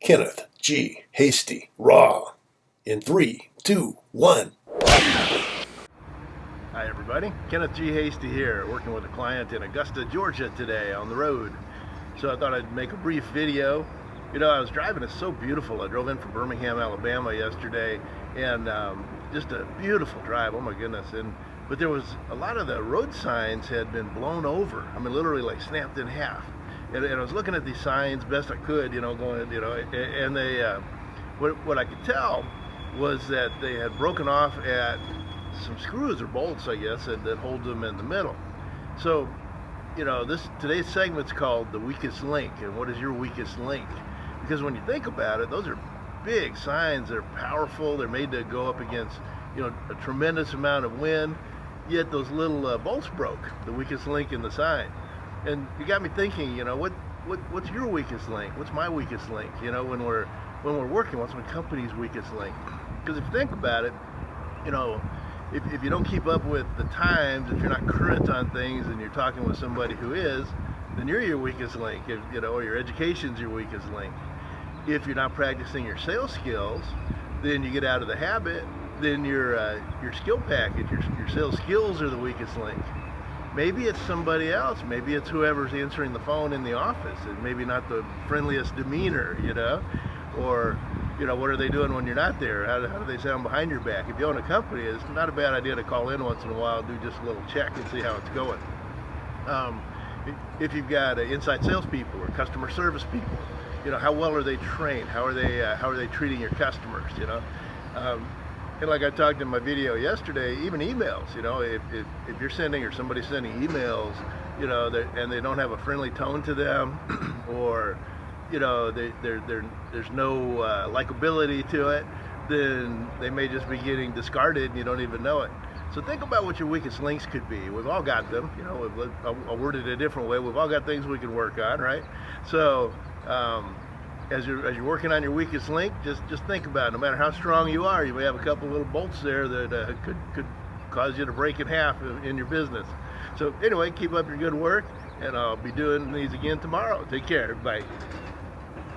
Kenneth G. Hasty, raw. In 3, 2, 1. Hi everybody, Kenneth G. Hasty here, working with a client in Augusta, Georgia today on the road. So I thought I'd make a brief video. You know, I was driving, it's so beautiful. I drove in from Birmingham, Alabama yesterday, and just a beautiful drive, oh my goodness. But there was a lot of the road signs had been blown over. I mean, literally like snapped in half. And I was looking at these signs best I could, going, and they, what I could tell was that they had broken off at some screws or bolts, I guess, that hold them in the middle. So, today's segment's called The Weakest Link, and what is your weakest link? Because when you think about it, those are big signs, they're powerful, they're made to go up against, a tremendous amount of wind, yet those little bolts broke, the weakest link in the sign. And you got me thinking, what's your weakest link? What's my weakest link? When we're working, what's my company's weakest link? Because if you think about it, if you don't keep up with the times, if you're not current on things and you're talking with somebody who is, then you're your weakest link, or your education's your weakest link. If you're not practicing your sales skills, then you get out of the habit, then your skill package, your sales skills are the weakest link. Maybe it's somebody else. Maybe it's whoever's answering the phone in the office, and maybe not the friendliest demeanor, or what are they doing when you're not there? How do they sound behind your back? If you own a company, it's not a bad idea to call in once in a while, do just a little check and see how it's going. If you've got inside salespeople or customer service people, how well are they trained? How are they treating your customers? And like I talked in my video yesterday, even emails, if you're sending or somebody's sending emails, and they don't have a friendly tone to them, or, there's no likability to it, then they may just be getting discarded and you don't even know it. So think about what your weakest links could be. We've all got them, I'll word it a different way. We've all got things we can work on, right? So, as you're working on your weakest link, just think about it. No matter how strong you are, you may have a couple little bolts there that could cause you to break in half in your business. So anyway, keep up your good work, and I'll be doing these again tomorrow. Take care, everybody.